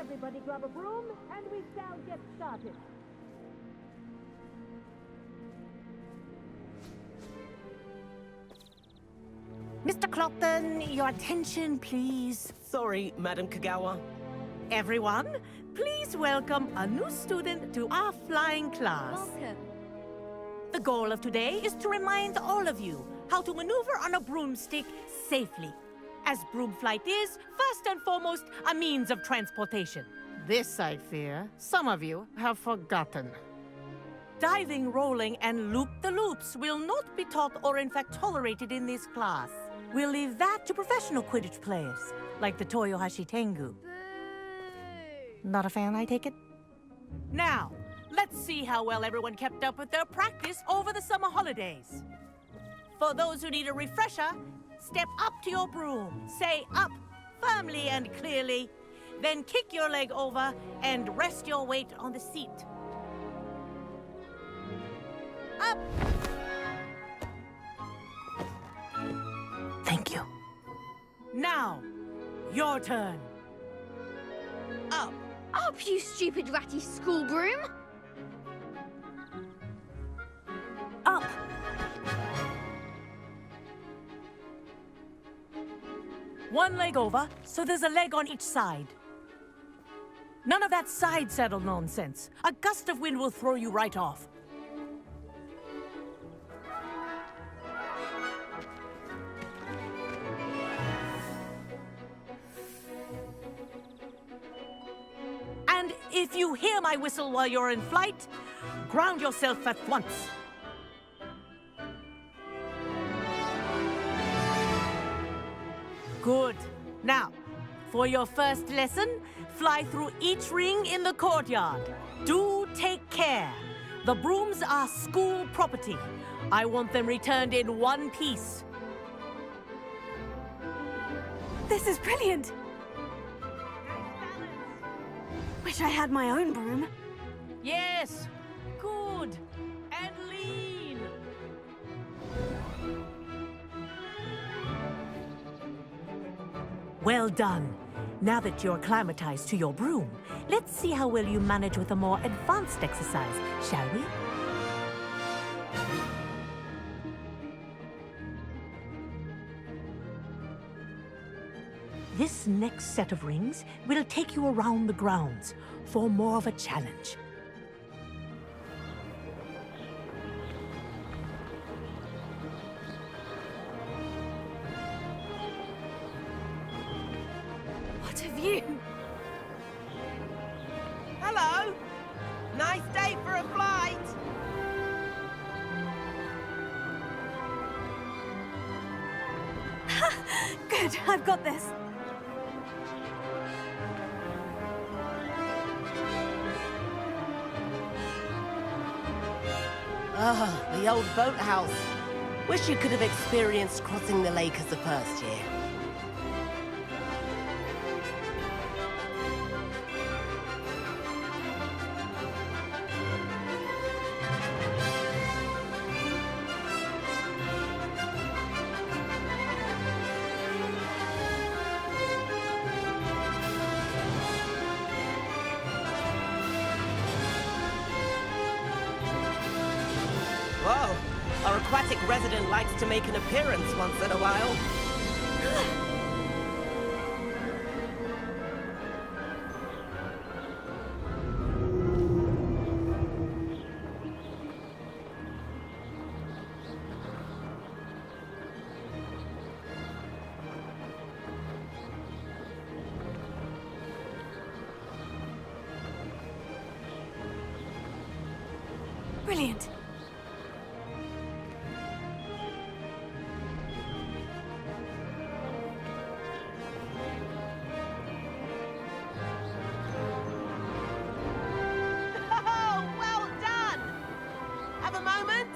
Everybody grab a broom, and we shall get started. Mr. Clopton, your attention, please. Sorry, Madam Kogawa. Everyone, please welcome a new student to our flying class. Welcome. The goal of today is to remind all of you how to maneuver on a broomstick safely. As broom flight is, first and foremost, a means of transportation. This, I fear, some of you have forgotten. Diving, rolling, and loop-the-loops will not be taught or in fact tolerated in this class. We'll leave that to professional Quidditch players, like the Toyohashi Tengu. Boo! Not a fan, I take it? Now, let's see how well everyone kept up with their practice over the summer holidays. For those who need a refresher, step up to your broom, say up firmly and clearly, then kick your leg over and rest your weight on the seat. Up! Thank you. Now, your turn. Up. Up, you stupid ratty school broom! Up. One leg over, so there's a leg on each side. None of that side saddle nonsense. A gust of wind will throw you right off. And if you hear my whistle while you're in flight, ground yourself at once. Good. Now, for your first lesson, fly through each ring in the courtyard. Do take care. The brooms are school property. I want them returned in one piece. This is brilliant! Wish I had my own broom. Yes. Good. And lean. Well done. Now that you're acclimatized to your broom, let's see how well you manage with a more advanced exercise, shall we? This next set of rings will take you around the grounds for more of a challenge. What a view! Hello! Nice day for a flight! Good, I've got this. Ah, the old boathouse. Wish you could have experienced crossing the lake as the first year. Whoa, our aquatic resident likes to make an appearance once in a while. Brilliant. Oh, well done! Have a moment?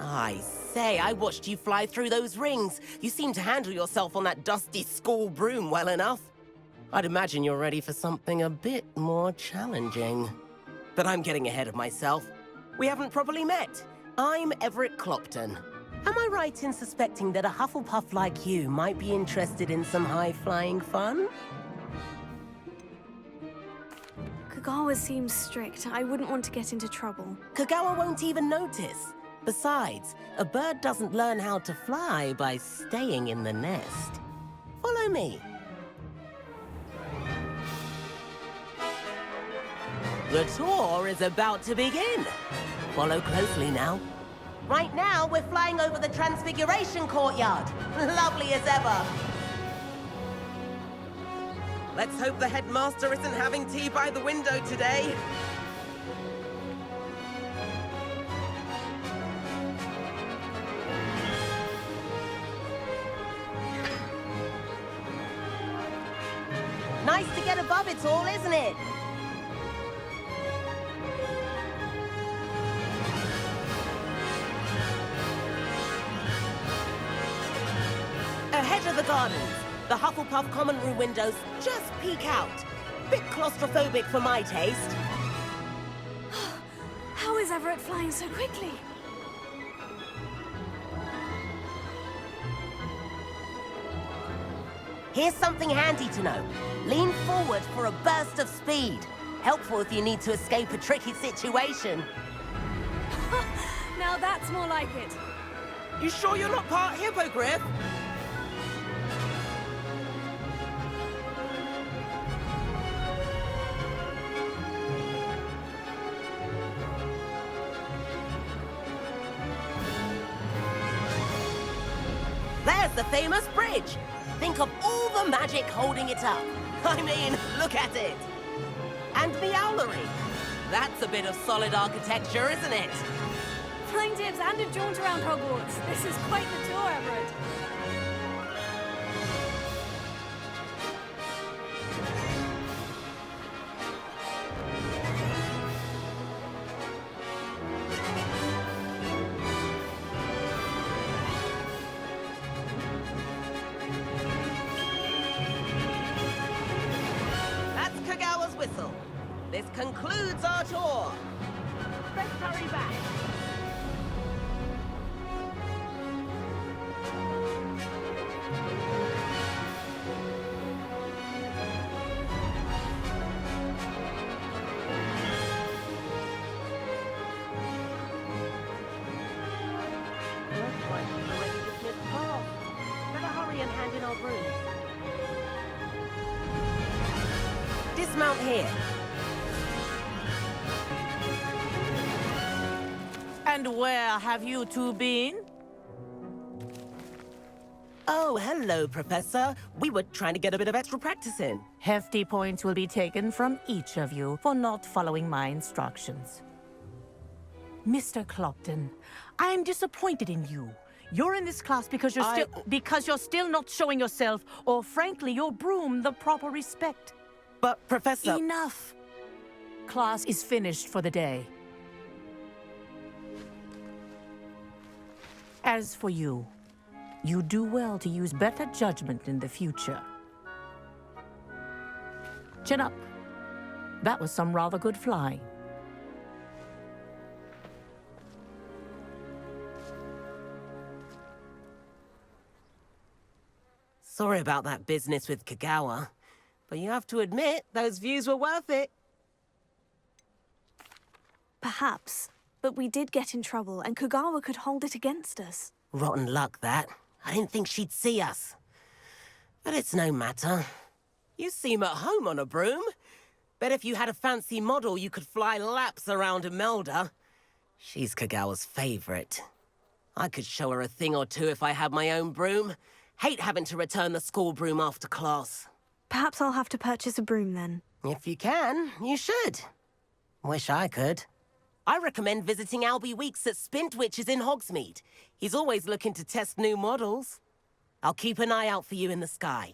I say, I watched you fly through those rings. You seem to handle yourself on that dusty school broom well enough. I'd imagine you're ready for something a bit more challenging. But I'm getting ahead of myself. We haven't properly met. I'm Everett Clopton. Am I right in suspecting that a Hufflepuff like you might be interested in some high-flying fun? Kogawa seems strict. I wouldn't want to get into trouble. Kogawa won't even notice. Besides, a bird doesn't learn how to fly by staying in the nest. Follow me. The tour is about to begin. Follow closely now. Right now, we're flying over the Transfiguration courtyard. Lovely as ever. Let's hope the headmaster isn't having tea by the window today. Nice to get above it all, isn't it? Ahead of the gardens, the Hufflepuff common room windows just peek out. Bit claustrophobic for my taste. How is Everett flying so quickly? Here's something handy to know. Lean forward for a burst of speed. Helpful if you need to escape a tricky situation. Now that's more like it. You sure you're not part hippogriff? There's the famous bridge. Think of all the magic holding it up. I mean, look at it. And the owlery. That's a bit of solid architecture, isn't it? Flying tips and a jaunt around Hogwarts. This is quite the tour, Everett. That's Kogawa's whistle. This concludes our tour. Let's hurry back. Looks like we're ready to dismiss class. Better hurry and hand in our brooms. Dismount here. And where have you two been? Oh, hello, Professor. We were trying to get a bit of extra practice in. Hefty points will be taken from each of you for not following my instructions. Mr. Clopton, I'm disappointed in you. You're in this class because you're still not showing yourself, or frankly, your broom the proper respect. But, Professor... Enough! Class is finished for the day. As for you, you do well to use better judgment in the future. Chin up. That was some rather good flying. Sorry about that business with Kogawa, but you have to admit, those views were worth it. Perhaps. But we did get in trouble, and Kogawa could hold it against us. Rotten luck, that. I didn't think she'd see us. But it's no matter. You seem at home on a broom. Bet if you had a fancy model, you could fly laps around Imelda. She's Kogawa's favorite. I could show her a thing or two if I had my own broom. Hate having to return the school broom after class. Perhaps I'll have to purchase a broom then. If you can, you should. Wish I could. I recommend visiting Albie Weeks at Spintwitches in Hogsmeade. He's always looking to test new models. I'll keep an eye out for you in the sky.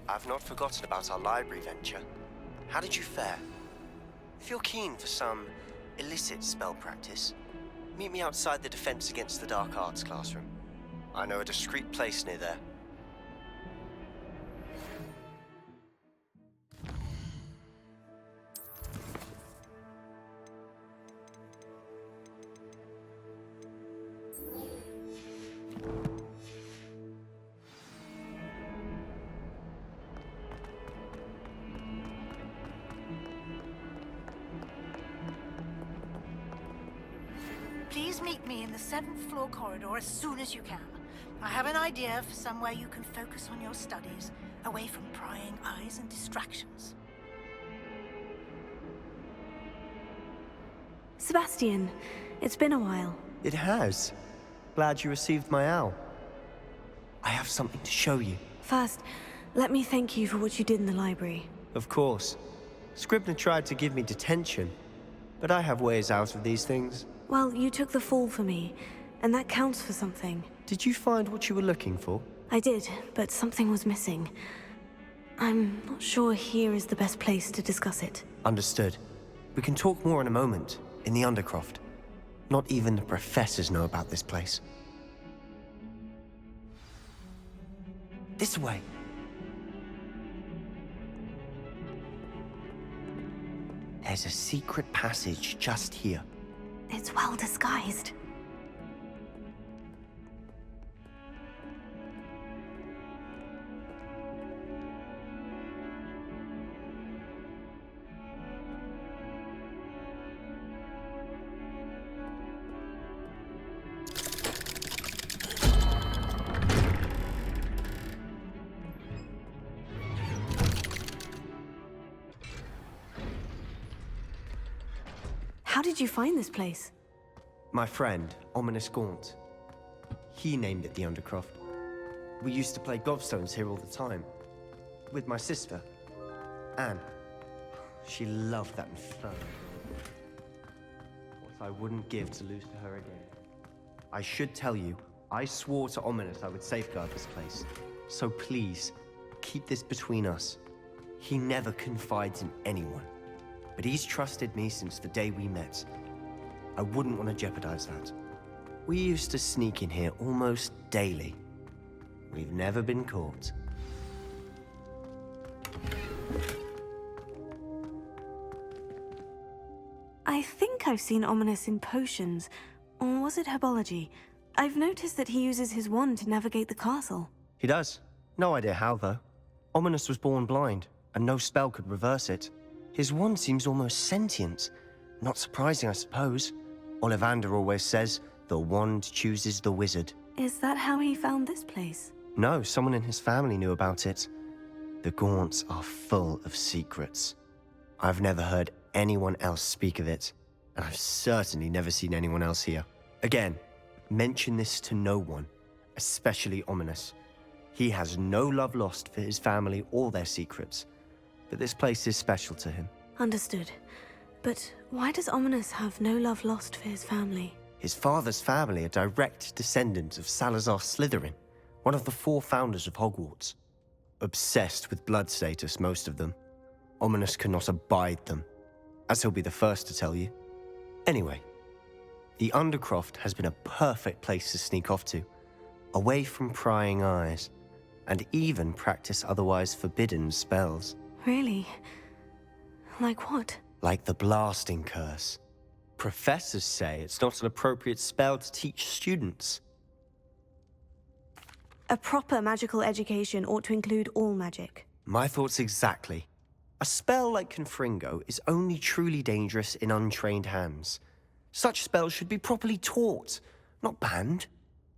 I've not forgotten about our library venture. How did you fare? If you're keen for some illicit spell practice, meet me outside the Defense Against the Dark Arts classroom. I know a discreet place near there. Please meet me in the 7th floor corridor as soon as you can. I have an idea for somewhere you can focus on your studies, away from prying eyes and distractions. Sebastian, it's been a while. It has. Glad you received my owl. I have something to show you. First, let me thank you for what you did in the library. Of course. Scribner tried to give me detention, but I have ways out of these things. Well, you took the fall for me, and that counts for something. Did you find what you were looking for? I did, but something was missing. I'm not sure here is the best place to discuss it. Understood. We can talk more in a moment, in the undercroft. Not even the professors know about this place. This way. There's a secret passage just here. It's well disguised. How did you find this place? My friend, Ominis Gaunt. He named it the Undercroft. We used to play gobstones here all the time. With my sister, Anne. She loved that infernal. What I wouldn't give to lose to her again. I should tell you, I swore to Ominis I would safeguard this place. So please, keep this between us. He never confides in anyone. But he's trusted me since the day we met. I wouldn't want to jeopardize that. We used to sneak in here almost daily. We've never been caught. I think I've seen Ominis in potions. Or was it herbology? I've noticed that he uses his wand to navigate the castle. He does. No idea how, though. Ominis was born blind, and no spell could reverse it. His wand seems almost sentient. Not surprising, I suppose. Ollivander always says, the wand chooses the wizard. Is that how he found this place? No, someone in his family knew about it. The Gaunts are full of secrets. I've never heard anyone else speak of it, and I've certainly never seen anyone else here. Again, mention this to no one, especially Ominis. He has no love lost for his family or their secrets, but this place is special to him. Understood. But why does Ominis have no love lost for his family? His father's family are direct descendants of Salazar Slytherin, one of the 4 founders of Hogwarts. Obsessed with blood status, most of them. Ominis cannot abide them, as he'll be the first to tell you. Anyway, the Undercroft has been a perfect place to sneak off to, away from prying eyes, and even practice otherwise forbidden spells. Really? Like what? Like the blasting curse. Professors say it's not an appropriate spell to teach students. A proper magical education ought to include all magic. My thoughts exactly. A spell like confringo is only truly dangerous in untrained hands. Such spells should be properly taught, not banned.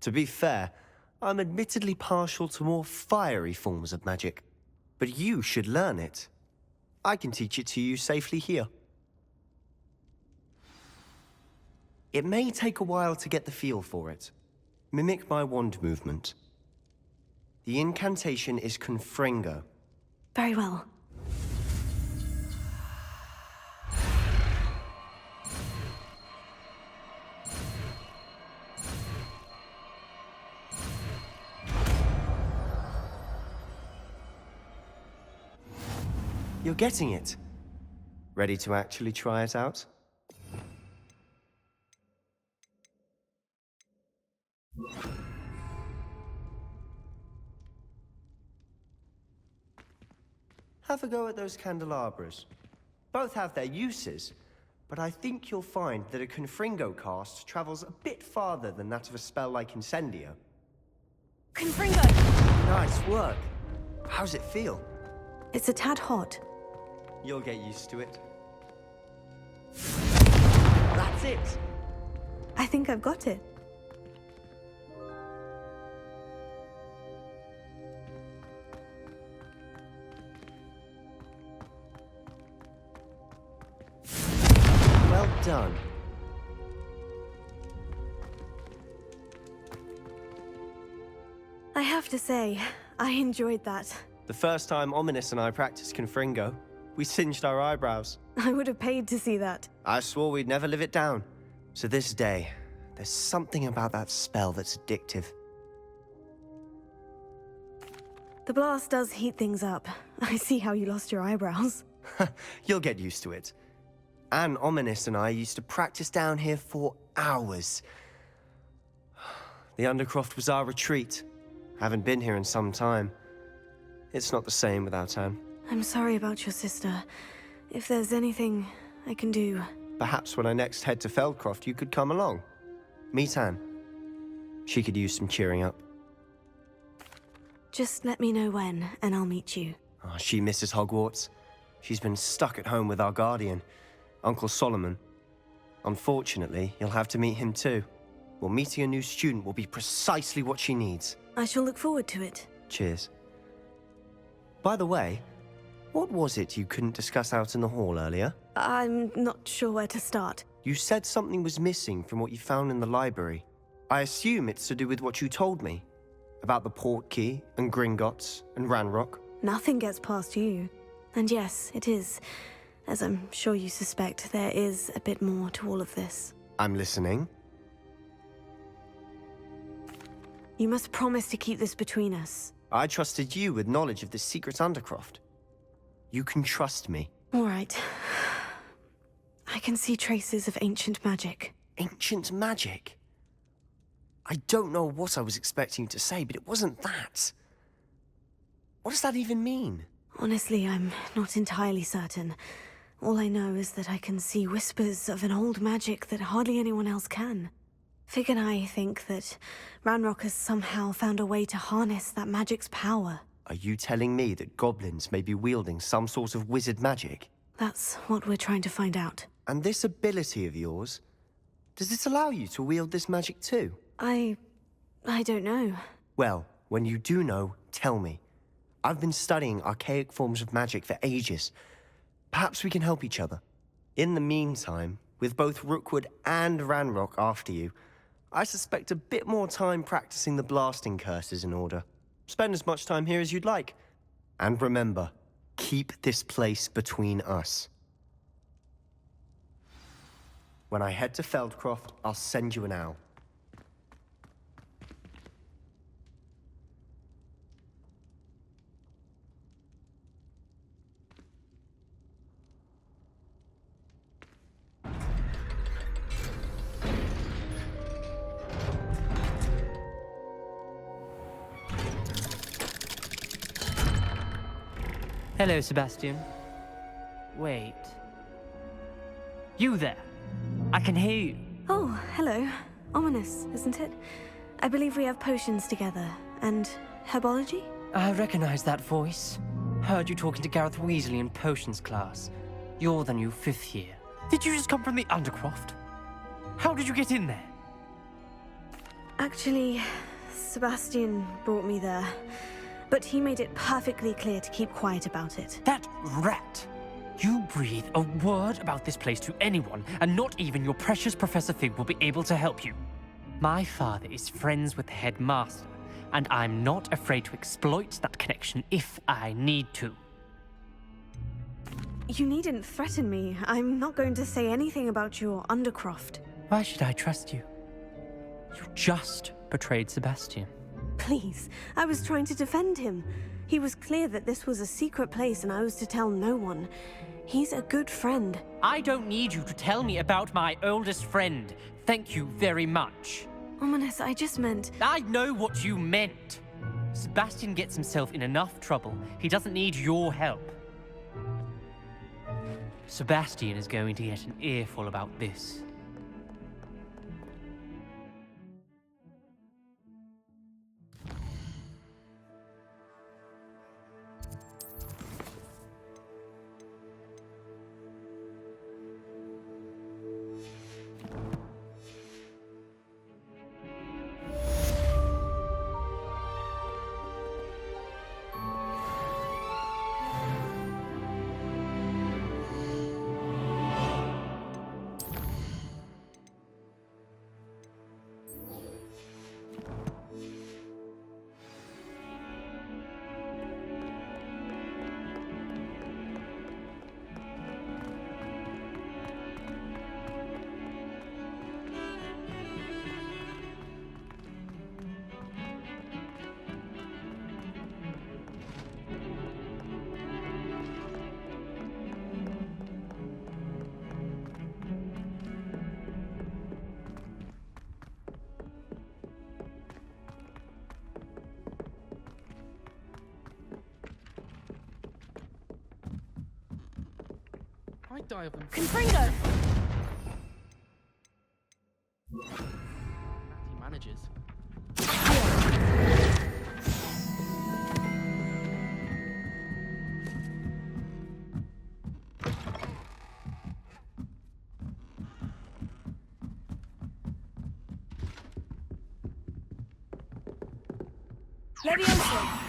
To be fair, I'm admittedly partial to more fiery forms of magic. But you should learn it. I can teach it to you safely here. It may take a while to get the feel for it. Mimic my wand movement. The incantation is confringo. Very well. you're getting it. Ready to actually try it out? Have a go at those candelabras. Both have their uses, but I think you'll find that a confringo cast travels a bit farther than that of a spell like Incendio. Confringo! Nice work. How's it feel? It's a tad hot. You'll get used to it. That's it. I think I've got it. Well done. I have to say, I enjoyed that. The first time Ominis and I practiced confringo, we singed our eyebrows. I would have paid to see that. I swore we'd never live it down. So this day, there's something about that spell that's addictive. The blast does heat things up. I see how you lost your eyebrows. You'll get used to it. And Ominis and I used to practice down here for hours. The undercroft was our retreat. Haven't been here in some time. It's not the same without Anne. I'm sorry about your sister. If there's anything I can do... Perhaps when I next head to Feldcroft, you could come along. Meet Anne. She could use some cheering up. Just let me know when, and I'll meet you. Oh, she misses Hogwarts. She's been stuck at home with our guardian, Uncle Solomon. Unfortunately, you'll have to meet him too. Well, meeting a new student will be precisely what she needs. I shall look forward to it. Cheers. By the way, what was it you couldn't discuss out in the hall earlier? I'm not sure where to start. You said something was missing from what you found in the library. I assume it's to do with what you told me. About the port key, and Gringotts, and Ranrock. Nothing gets past you. And yes, it is. As I'm sure you suspect, there is a bit more to all of this. I'm listening. You must promise to keep this between us. I trusted you with knowledge of the secret undercroft. You can trust me. All right. I can see traces of ancient magic. Ancient magic? I don't know what I was expecting you to say, but it wasn't that. What does that even mean? Honestly, I'm not entirely certain. All I know is that I can see whispers of an old magic that hardly anyone else can. Fig and I think that Ranrock has somehow found a way to harness that magic's power. Are you telling me that goblins may be wielding some sort of wizard magic? That's what we're trying to find out. And this ability of yours, does it allow you to wield this magic too? I don't know. Well, when you do know, tell me. I've been studying archaic forms of magic for ages. Perhaps we can help each other. In the meantime, with both Rookwood and Ranrock after you, I suspect a bit more time practicing the blasting curse is in order. Spend as much time here as you'd like. And remember, keep this place between us. When I head to Feldcroft, I'll send you an owl. Hello, Sebastian. Wait. You there? I can hear you. Oh, hello. Ominous, isn't it? I believe we have potions together. And herbology? I recognize that voice. Heard you talking to Gareth Weasley in potions class. You're the new 5th year. Did you just come from the undercroft? How did you get in there? Actually, Sebastian brought me there. But he made it perfectly clear to keep quiet about it. That rat! You breathe a word about this place to anyone, and not even your precious Professor Fig will be able to help you. My father is friends with the headmaster, and I'm not afraid to exploit that connection if I need to. You needn't threaten me. I'm not going to say anything about your undercroft. Why should I trust you? You just betrayed Sebastian. Please, I was trying to defend him. He was clear that this was a secret place and I was to tell no one. He's a good friend. I don't need you to tell me about my oldest friend. Thank you very much. Ominis, I just meant... I know what you meant. Sebastian gets himself in enough trouble. He doesn't need your help. Sebastian is going to get an earful about this. I die of them. Confringo! He manages. Leviosa!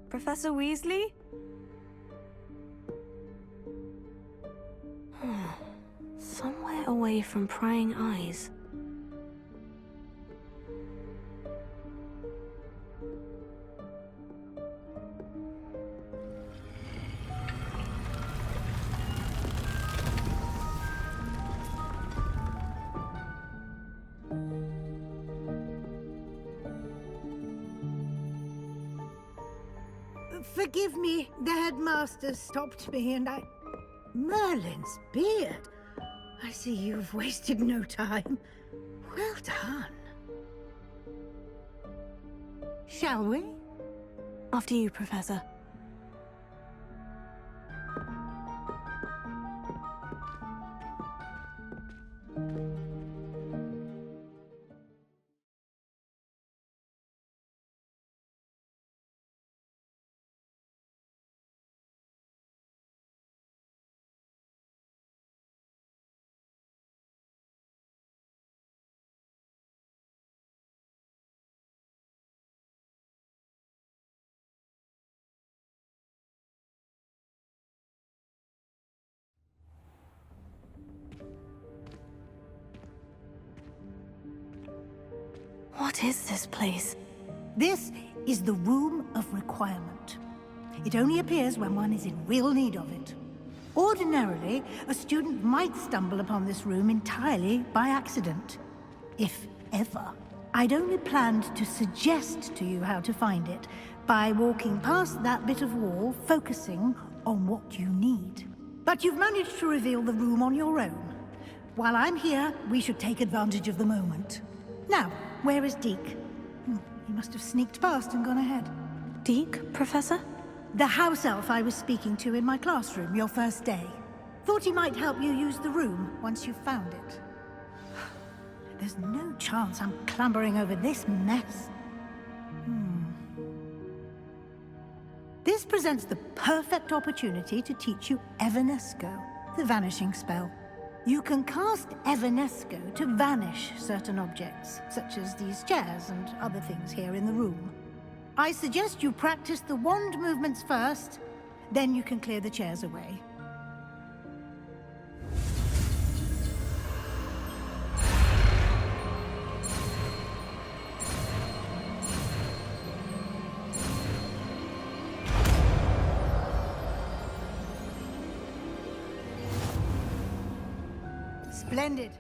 Professor Weasley? Somewhere away from prying eyes. Forgive me, the headmaster stopped me and I... Merlin's beard! I see you've wasted no time. Well done. Shall we? After you, Professor. What is this place? This is the Room of Requirement. It only appears when one is in real need of it. Ordinarily, a student might stumble upon this room entirely by accident. If ever. I'd only planned to suggest to you how to find it by walking past that bit of wall, focusing on what you need. But you've managed to reveal the room on your own. While I'm here, we should take advantage of the moment. Now, where is Deke? He must have sneaked past and gone ahead. Deke, Professor? The house elf I was speaking to in my classroom your first day. Thought he might help you use the room once you've found it. There's no chance I'm clambering over this mess. This presents the perfect opportunity to teach you Evanesco, the vanishing spell. You can cast Evanesco to vanish certain objects, such as these chairs and other things here in the room. I suggest you practice the wand movements first, then you can clear the chairs away. Splendid.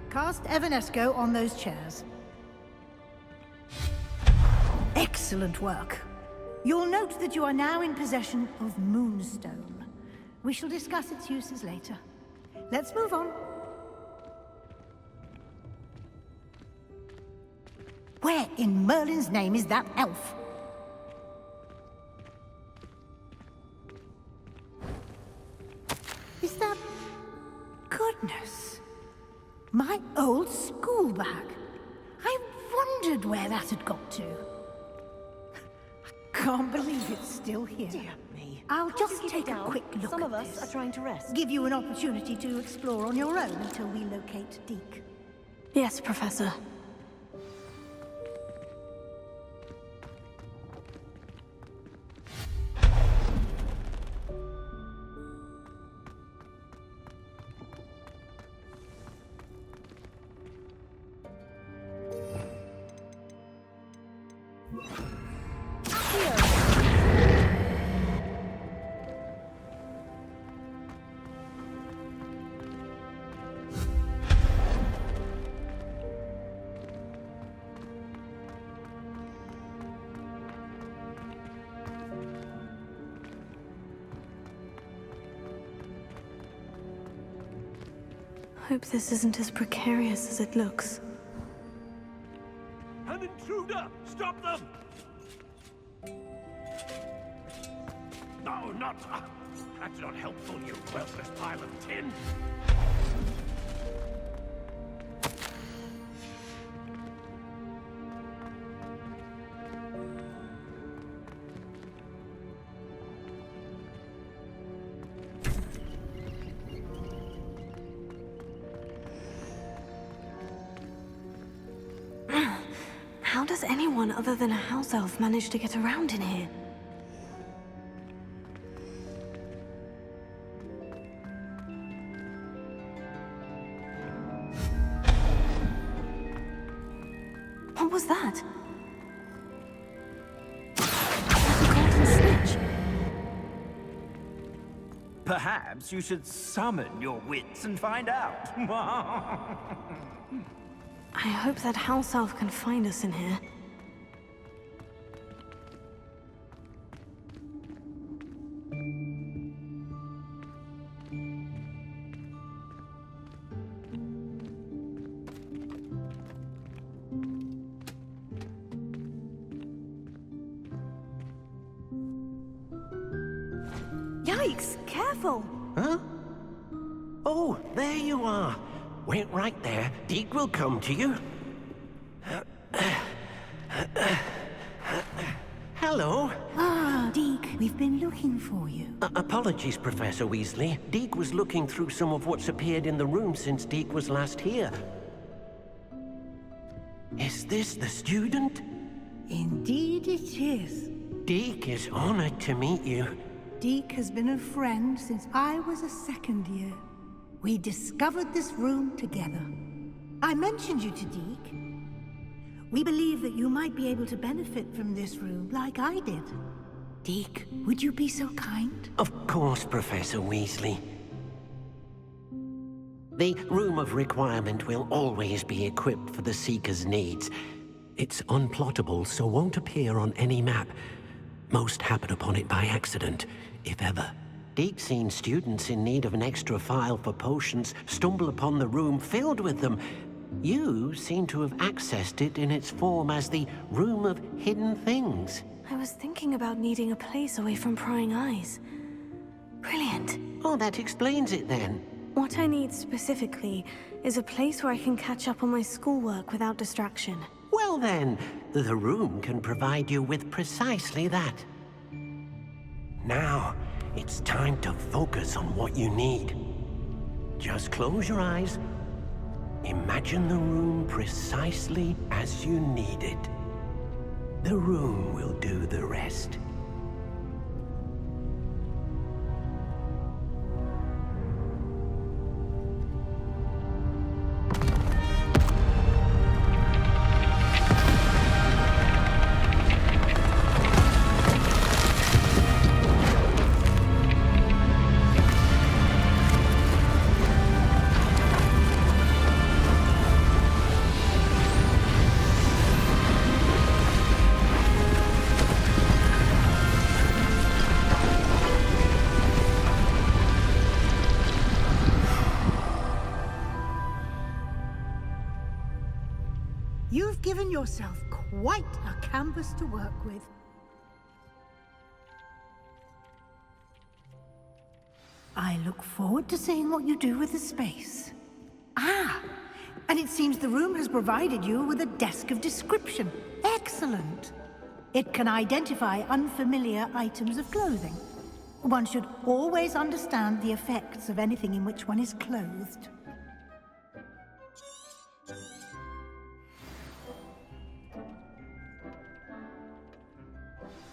Cast Evanesco on those chairs. Excellent work. You'll note that you are now in possession of Moonstone. We shall discuss its uses later. Let's move on. Where in Merlin's name is that elf? Is that... Goodness. My old school bag. I wondered where that had got to. I can't believe it's still here. Dear me. I'll just take a quick look Some at of us this. are trying to rest. Give you an opportunity to explore on your own until we locate Deke. Yes, Professor. Hope this isn't as precarious as it looks. An intruder! Stop them! No, not... that's not helpful, you worthless pile of tin! How does anyone other than a house elf manage to get around in here? What was that? Like a golden snitch. Perhaps you should summon your wits and find out. I hope that house elf can find us in here. Yikes! Careful! Huh? Oh, there you are. Wait right there. Deke will come to you. Hello. Ah, Deke, we've been looking for you. Apologies, Professor Weasley. Deke was looking through some of what's appeared in the room since Deke was last here. Is this the student? Indeed it is. Deke is honored to meet you. Deke has been a friend since I was a second year. We discovered this room together. I mentioned you to Deke. We believe that you might be able to benefit from this room like I did. Deke, would you be so kind? Of course, Professor Weasley. The Room of Requirement will always be equipped for the Seeker's needs. It's unplottable, so won't appear on any map. Most happen upon it by accident, if ever. Deke's seen students in need of an extra file for potions stumble upon the room filled with them. You seem to have accessed it in its form as the Room of Hidden Things. I was thinking about needing a place away from prying eyes. Brilliant. Oh, that explains it then. What I need specifically is a place where I can catch up on my schoolwork without distraction. Well then, the room can provide you with precisely that. Now, it's time to focus on what you need. Just close your eyes. Imagine the room precisely as you need it. The room will do the rest. You've given yourself quite a canvas to work with. I look forward to seeing what you do with the space. Ah, and it seems the room has provided you with a desk of description. Excellent. It can identify unfamiliar items of clothing. One should always understand the effects of anything in which one is clothed.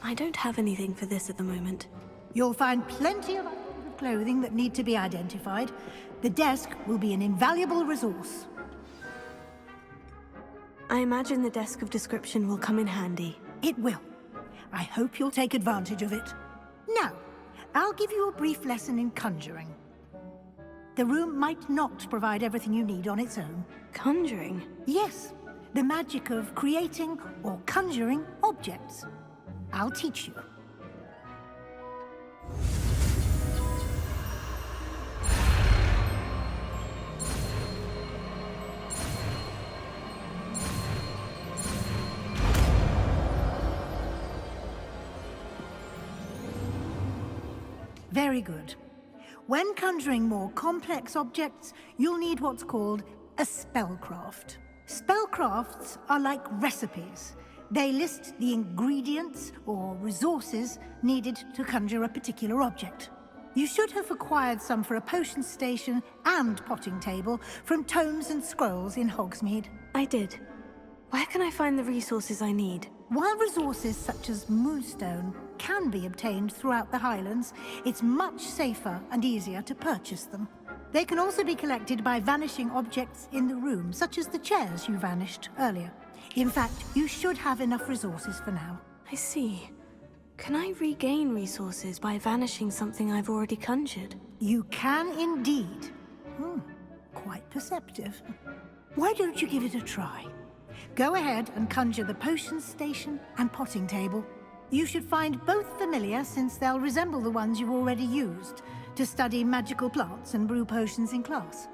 I don't have anything for this at the moment. You'll find plenty of items of clothing that need to be identified. The desk will be an invaluable resource. I imagine the desk of description will come in handy. It will. I hope you'll take advantage of it. Now, I'll give you a brief lesson in conjuring. The room might not provide everything you need on its own. Conjuring? Yes, the magic of creating or conjuring objects. I'll teach you. Very good. When conjuring more complex objects, you'll need what's called a spellcraft. Spellcrafts are like recipes. They list the ingredients or resources needed to conjure a particular object. You should have acquired some for a potion station and potting table from tomes and scrolls in Hogsmeade. I did. Where can I find the resources I need? While resources such as moonstone can be obtained throughout the Highlands, it's much safer and easier to purchase them. They can also be collected by vanishing objects in the room, such as the chairs you vanished earlier. In fact, you should have enough resources for now. I see. Can I regain resources by vanishing something I've already conjured? You can indeed. Quite perceptive. Why don't you give it a try? Go ahead and conjure the potion station and potting table. You should find both familiar, since they'll resemble the ones you've already used to study magical plants and brew potions in class.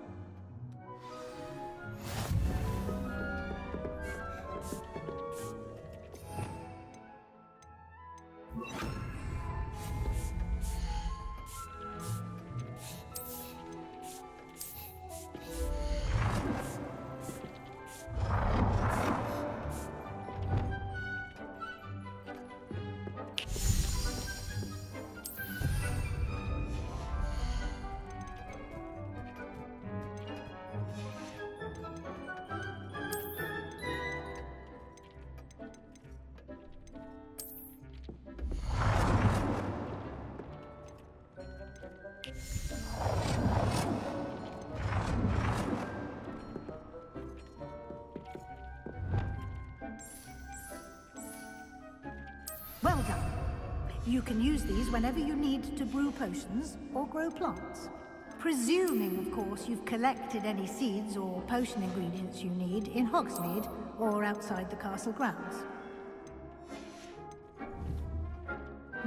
Well done. You can use these whenever you need to brew potions or grow plants. Presuming, of course, you've collected any seeds or potion ingredients you need in Hogsmeade or outside the castle grounds.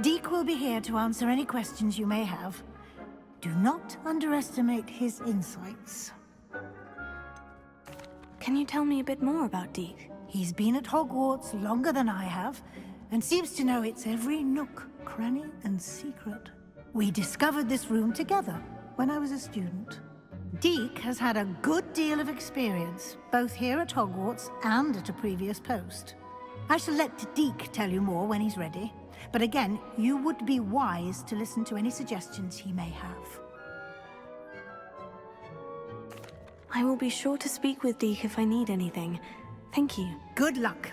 Deek will be here to answer any questions you may have. Do not underestimate his insights. Can you tell me a bit more about Deek? He's been at Hogwarts longer than I have, and seems to know its every nook, cranny, and secret. We discovered this room together when I was a student. Deek has had a good deal of experience, both here at Hogwarts and at a previous post. I shall let Deek tell you more when he's ready, but again, you would be wise to listen to any suggestions he may have. I will be sure to speak with Deek if I need anything. Thank you. Good luck.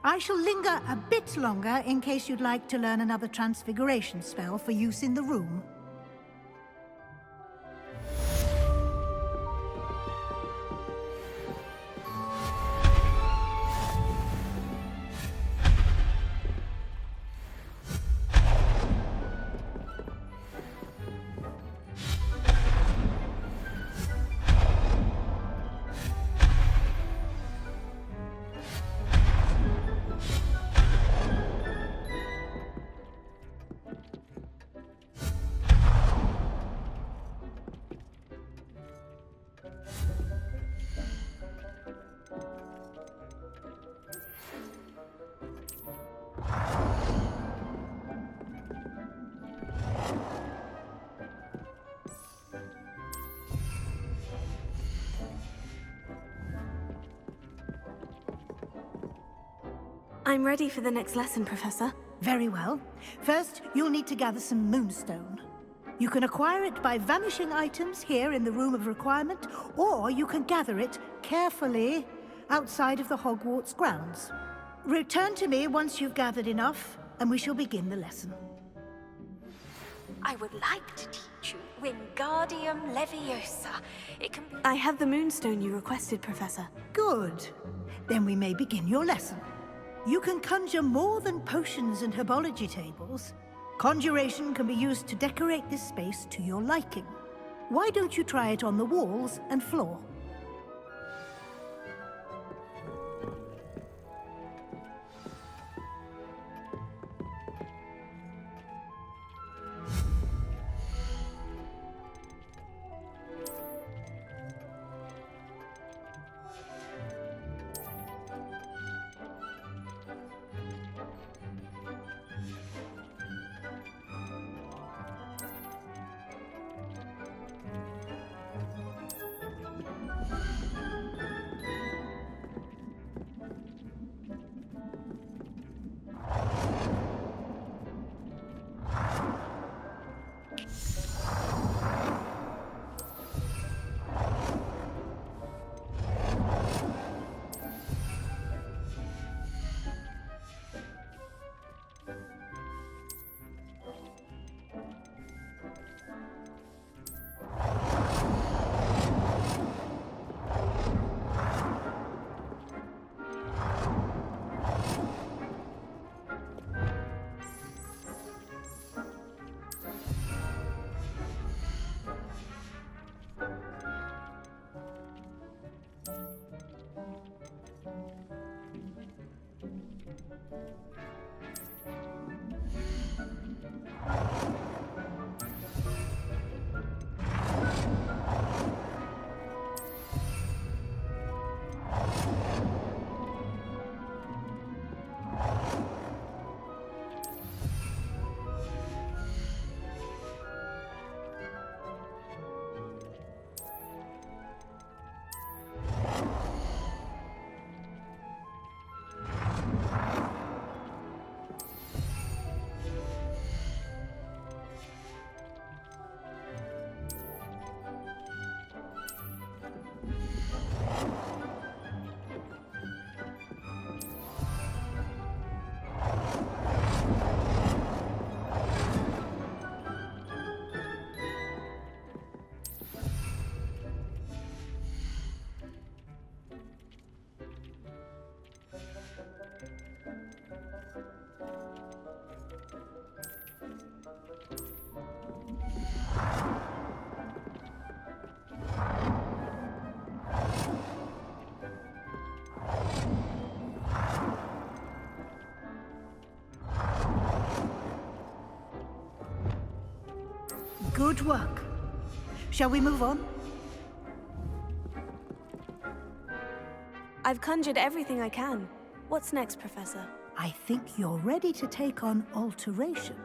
I shall linger a bit longer in case you'd like to learn another transfiguration spell for use in the room. I'm ready for the next lesson, Professor. Very well. First, you'll need to gather some moonstone. You can acquire it by vanishing items here in the Room of Requirement, or you can gather it carefully outside of the Hogwarts grounds. Return to me once you've gathered enough, and we shall begin the lesson. I would like to teach you Wingardium Leviosa. It can be... I have the moonstone you requested, Professor. Good. Then we may begin your lesson. You can conjure more than potions and herbology tables. Conjuration can be used to decorate this space to your liking. Why don't you try it on the walls and floor? Good work. Shall we move on? I've conjured everything I can. What's next, Professor? I think you're ready to take on alteration.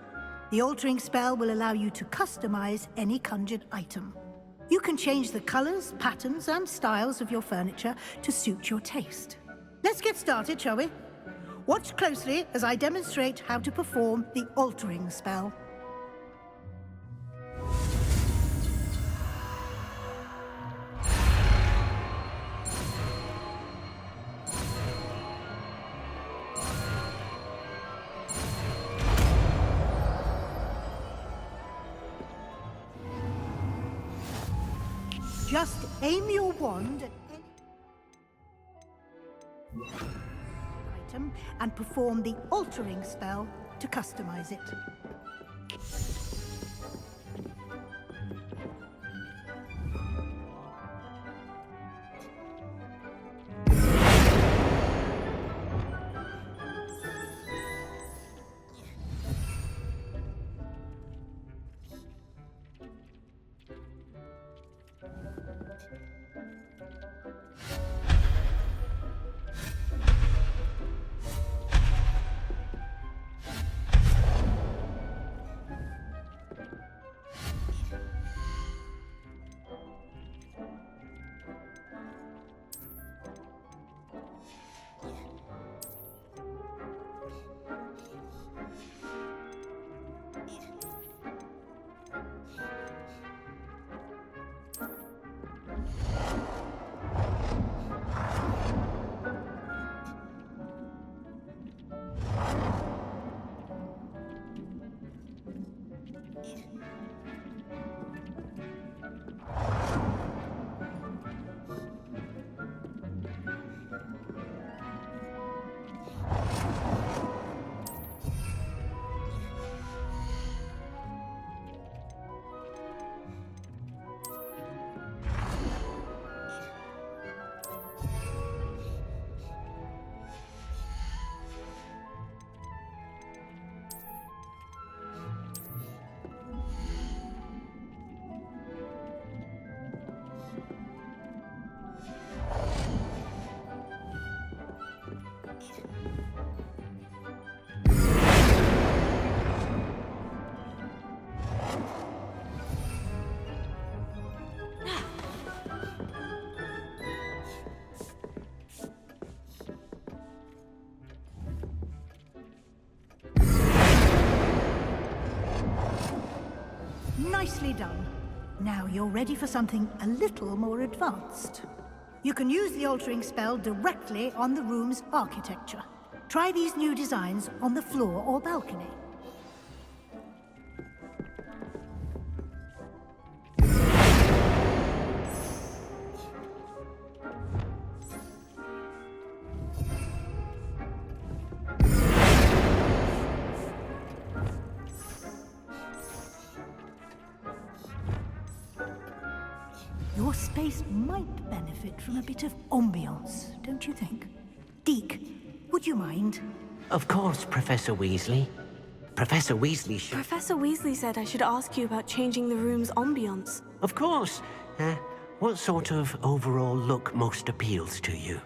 The altering spell will allow you to customize any conjured item. You can change the colors, patterns, and styles of your furniture to suit your taste. Let's get started, shall we? Watch closely as I demonstrate how to perform the altering spell. Just aim your wand at any item and perform the altering spell to customize it. Nicely done. Now you're ready for something a little more advanced. You can use the altering spell directly on the room's architecture. Try these new designs on the floor or balcony. Your space might benefit from a bit of ambiance, don't you think? Deke, would you mind? Of course, Professor Weasley. Professor Weasley should... Professor Weasley said I should ask you about changing the room's ambience. Of course. What sort of overall look most appeals to you?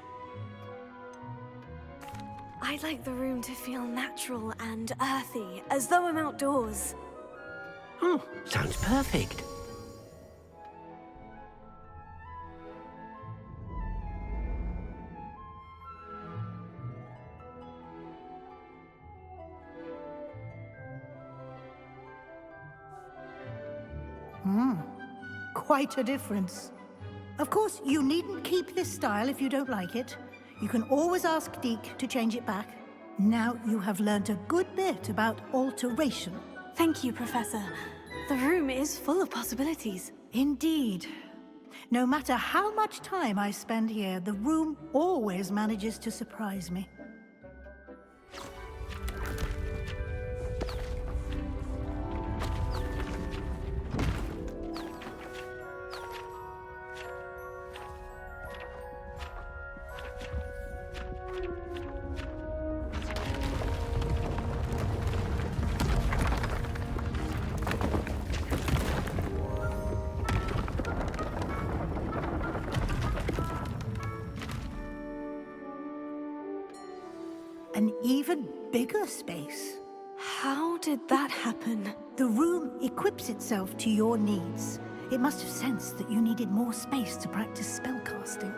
I'd like the room to feel natural and earthy, as though I'm outdoors. Oh, sounds perfect. Quite a difference. Of course, you needn't keep this style if you don't like it. You can always ask Deke to change it back. Now you have learnt a good bit about alteration. Thank you, Professor. The room is full of possibilities. Indeed. No matter how much time I spend here, the room always manages to surprise me. An even bigger space. How did that happen? The room equips itself to your needs. It must have sensed that you needed more space to practice spellcasting.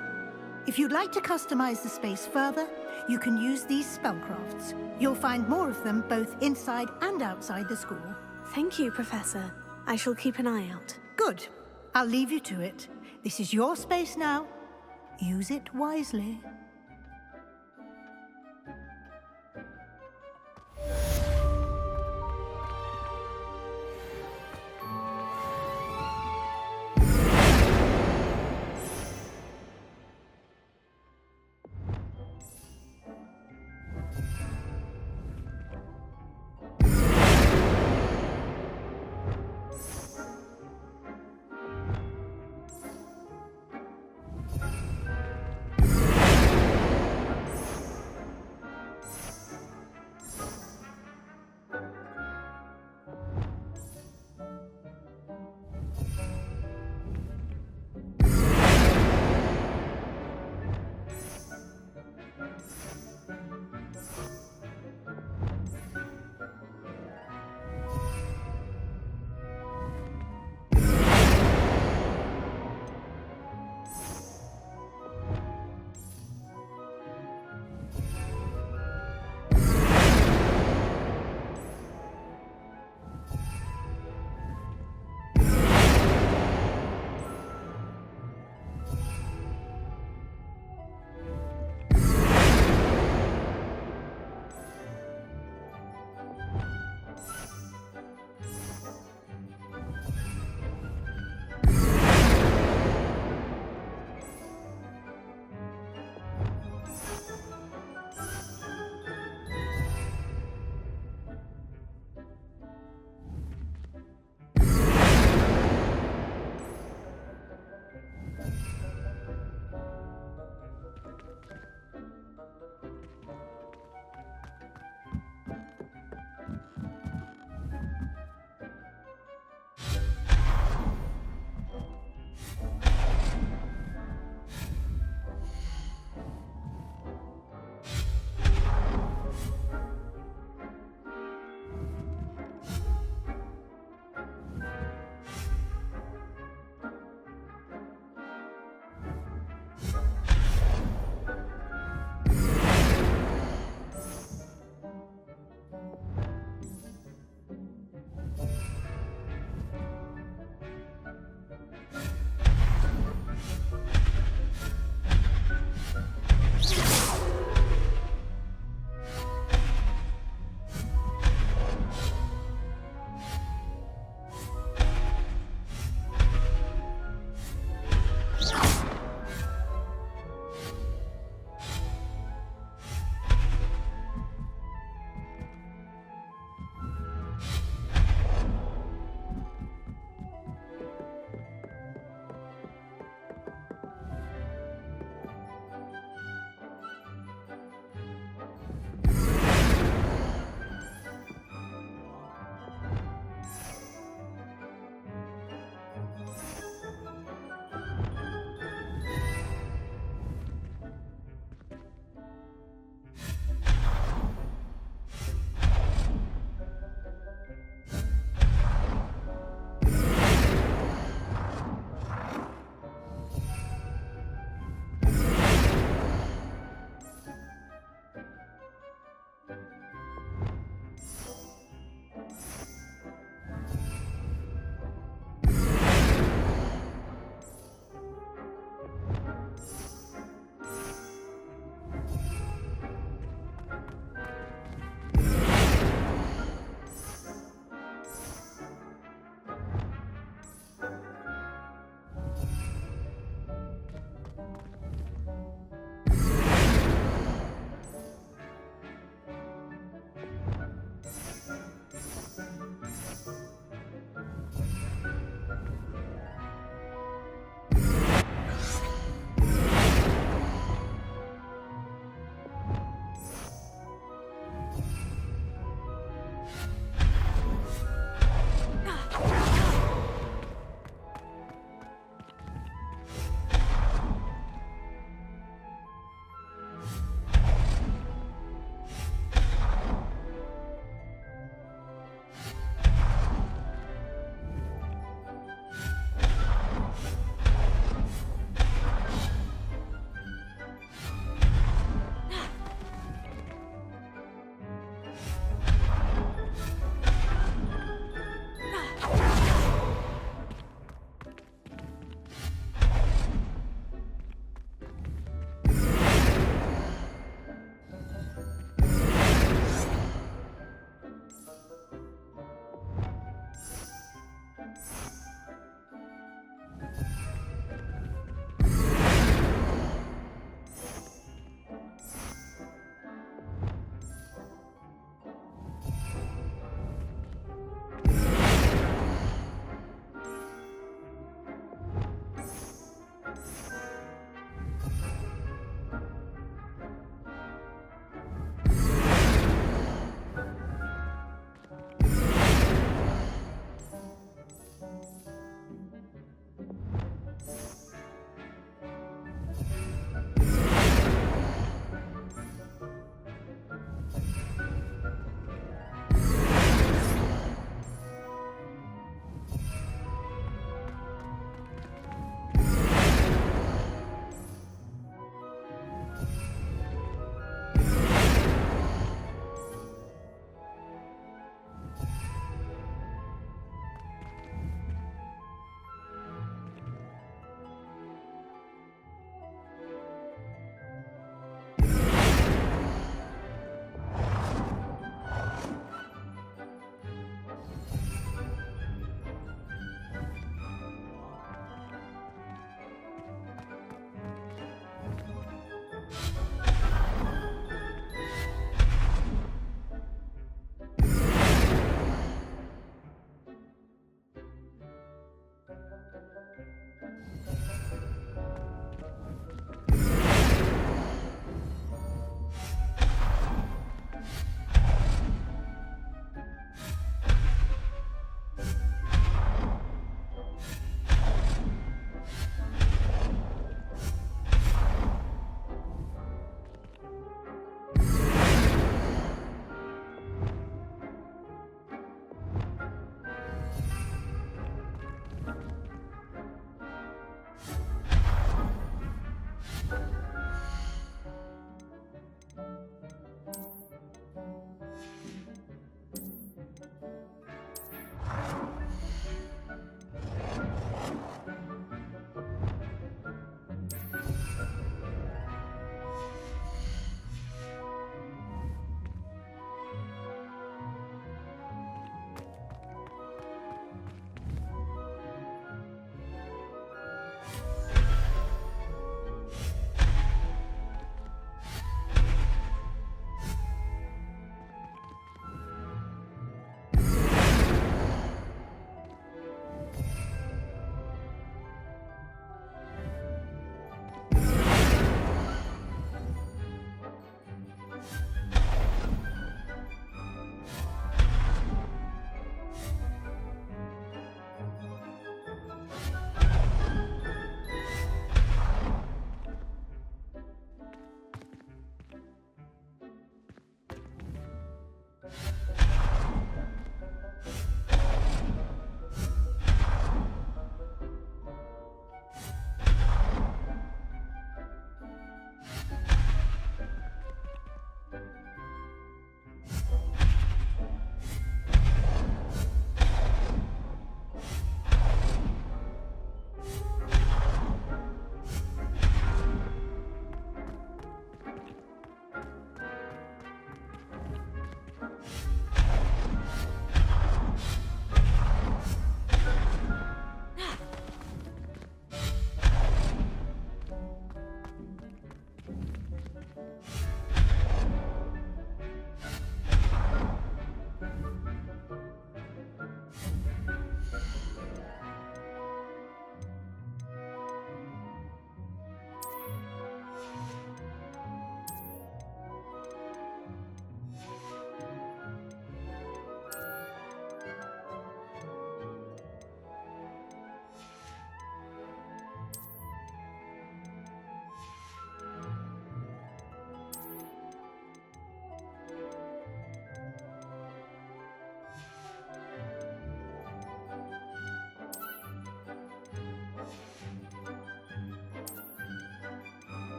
If you'd like to customize the space further, you can use these spellcrafts. You'll find more of them both inside and outside the school. Thank you, Professor. I shall keep an eye out. Good. I'll leave you to it. This is your space now. Use it wisely.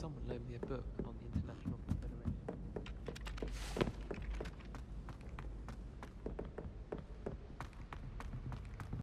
Someone loaned me a book.